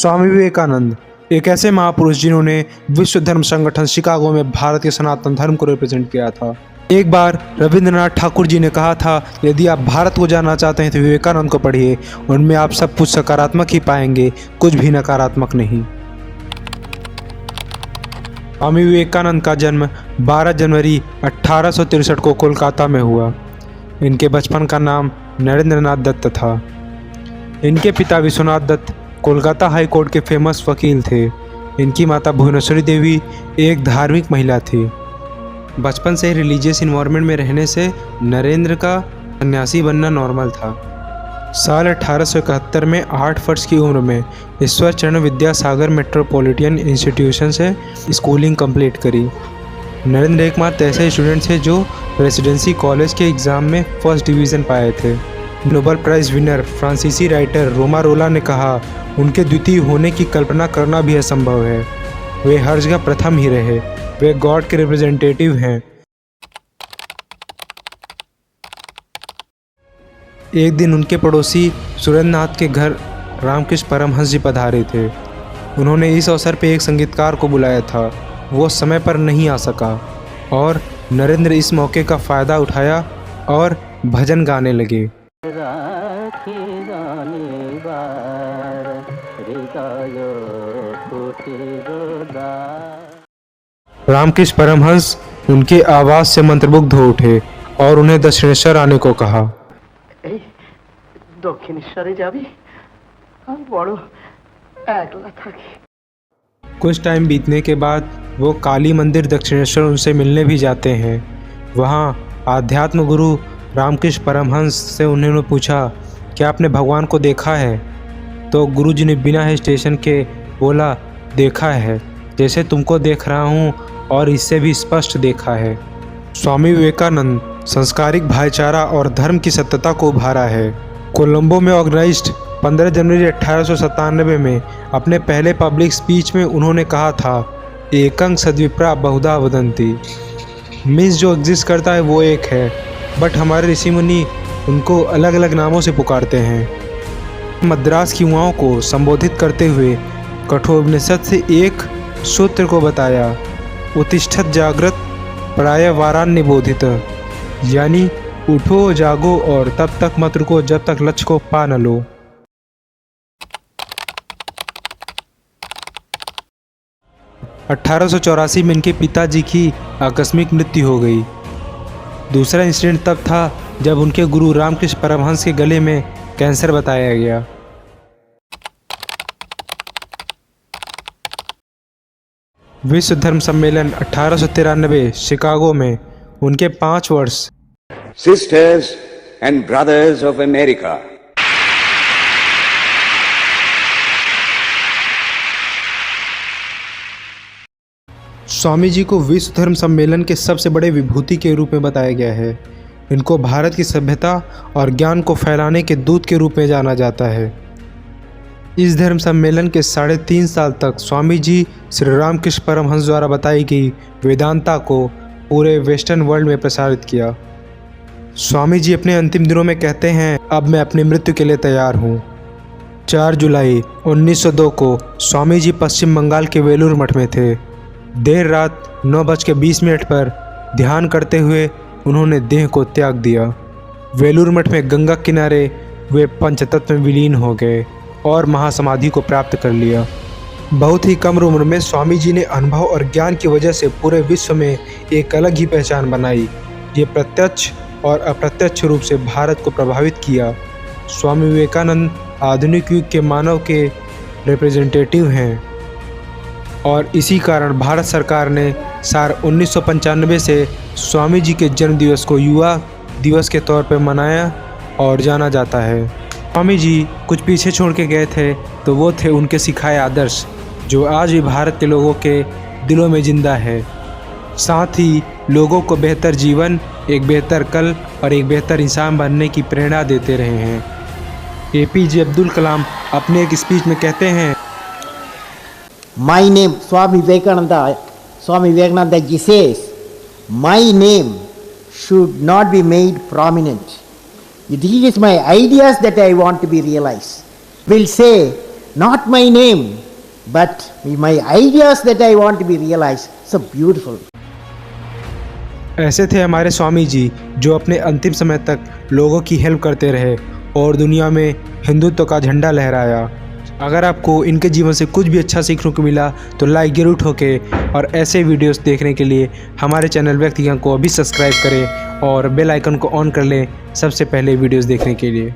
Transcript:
स्वामी विवेकानंद एक ऐसे महापुरुष जिन्होंने विश्व धर्म संगठन शिकागो में भारत के सनातन धर्म को रिप्रेजेंट किया था। एक बार रविंद्रनाथ ठाकुर जी ने कहा था, यदि आप भारत को जानना चाहते हैं तो विवेकानंद को पढ़िए, उनमें आप सब कुछ सकारात्मक ही पाएंगे, कुछ भी नकारात्मक नहीं। स्वामी विवेकानंद का जन्म 12 जनवरी 1863 को कोलकाता में हुआ। इनके बचपन का नाम नरेंद्रनाथ दत्त था। इनके पिता विश्वनाथ दत्त कोलकाता हाई कोर्ट के फेमस वकील थे। इनकी माता भुवनेश्वरी देवी एक धार्मिक महिला थी। बचपन से रिलीजियस इन्वायरमेंट में रहने से नरेंद्र का सन्यासी बनना नॉर्मल था। साल 1871 में 8 वर्ष की उम्र में ईश्वर चरण विद्यासागर मेट्रोपॉलिटन इंस्टीट्यूशन से स्कूलिंग कंप्लीट करी। नरेंद्र एकमात्र ऐसे स्टूडेंट थे जो रेसिडेंसी कॉलेज के एग्ज़ाम में फर्स्ट डिवीज़न पाए थे। नोबेल प्राइज़ विनर फ्रांसीसी राइटर रोमा रोला ने कहा, उनके द्वितीय होने की कल्पना करना भी असंभव है। वे हर जगह प्रथम ही रहे। वे गॉड के रिप्रेजेंटेटिव हैं। एक दिन उनके पड़ोसी सुरेंद्रनाथ के घर रामकृष्ण परमहंस जी पधारे थे। उन्होंने इस अवसर पर एक संगीतकार को बुलाया था। वो समय पर नहीं आ सका और नरेंद्र इस मौके का फ़ायदा उठाया और भजन गाने लगे। रामकृष्ण परमहंस उनके आवाज़ से मंत्रमुग्ध हो उठे और उन्हें दक्षिणेश्वर आने को कहा। दक्षिणेश्वरे जाबी, हम बड़ो एकला थाकी। कुछ टाइम बीतने के बाद वो काली मंदिर दक्षिणेश्वर उनसे मिलने भी जाते हैं। वहाँ आध्यात्म गुरु रामकृष्ण परमहंस से उन्होंने पूछा, क्या आपने भगवान को देखा है? तो गुरुजी ने बिना हेजिटेशन के बोला, देखा है, जैसे तुमको देख रहा हूँ और इससे भी स्पष्ट देखा है। स्वामी विवेकानंद सांस्कारिक भाईचारा और धर्म की सत्यता को उभारा है। कोलंबो में ऑर्गेनाइज्ड 15 जनवरी 1897 में अपने पहले पब्लिक स्पीच में उन्होंने कहा था, एकं सद्विप्रा बहुधा वदन्ति। मीन्स जो एग्जिस्ट करता है वो एक है, बट हमारे ऋषि मुनि उनको अलग अलग नामों से पुकारते हैं। मद्रास की युवाओं को संबोधित करते हुए कठोपनिषद से एक सूत्र को बताया, उत्तिष्ठत जागृत प्राय वारान्य बोधित, यानी उठो जागो और तब तक मत रुको जब तक लक्ष्य को पा न लो। अठारह में इनके पिताजी की आकस्मिक मृत्यु हो गई। दूसरा इंसिडेंट तब था जब उनके गुरु रामकृष्ण परमहंस के गले में कैंसर बताया गया। विश्व धर्म सम्मेलन 1893 शिकागो में उनके 5 वर्ष। Sisters and brothers of America, Swami ji को विश्व धर्म सम्मेलन के सबसे बड़े विभूति के रूप में बताया गया है। इनको भारत की सभ्यता और ज्ञान को फैलाने के दूत के रूप में जाना जाता है। इस धर्म सम्मेलन के 3.5 साल तक स्वामी जी श्री रामकृष्ण परमहंस द्वारा बताई गई वेदांता को पूरे वेस्टर्न वर्ल्ड में प्रसारित किया। स्वामी जी अपने अंतिम दिनों में कहते हैं, अब मैं अपनी मृत्यु के लिए तैयार हूँ। 4 जुलाई 1902 को स्वामी जी पश्चिम बंगाल के वेलूर मठ में थे। देर रात 9:20 पर ध्यान करते हुए उन्होंने देह को त्याग दिया। वेलूर मठ में गंगा किनारे वे पंचतत्व में विलीन हो गए और महासमाधि को प्राप्त कर लिया। बहुत ही कम उम्र में स्वामी जी ने अनुभव और ज्ञान की वजह से पूरे विश्व में एक अलग ही पहचान बनाई। ये प्रत्यक्ष और अप्रत्यक्ष रूप से भारत को प्रभावित किया। स्वामी विवेकानंद आधुनिक युग के मानव के रिप्रेजेंटेटिव हैं और इसी कारण भारत सरकार ने साल 1995 से स्वामी जी के जन्म दिवस को युवा दिवस के तौर पर मनाया और जाना जाता है। स्वामी जी कुछ पीछे छोड़ के गए थे तो वो थे उनके सिखाए आदर्श, जो आज भी भारत के लोगों के दिलों में जिंदा है। साथ ही लोगों को बेहतर जीवन, एक बेहतर कल और एक बेहतर इंसान बनने की प्रेरणा देते रहे हैं। APJ अब्दुल कलाम अपने एक स्पीच में कहते हैं, My name, Swami Vivekananda ji says, my name should not be made prominent. It is my ideas that I want to be realized. Will say not my name, but my ideas that I want to be realized. So beautiful. ऐसे थे हमारे स्वामी जी जो अपने अंतिम समय तक लोगों की हेल्प करते रहे और दुनिया में हिंदुत्व का झंडा लहराया। अगर आपको इनके जीवन से कुछ भी अच्छा सीखने को मिला तो लाइक जरूर ठोके और ऐसे वीडियोस देखने के लिए हमारे चैनल व्यक्ति ज्ञान को अभी सब्सक्राइब करें और बेल आइकन को ऑन कर लें सबसे पहले वीडियोस देखने के लिए।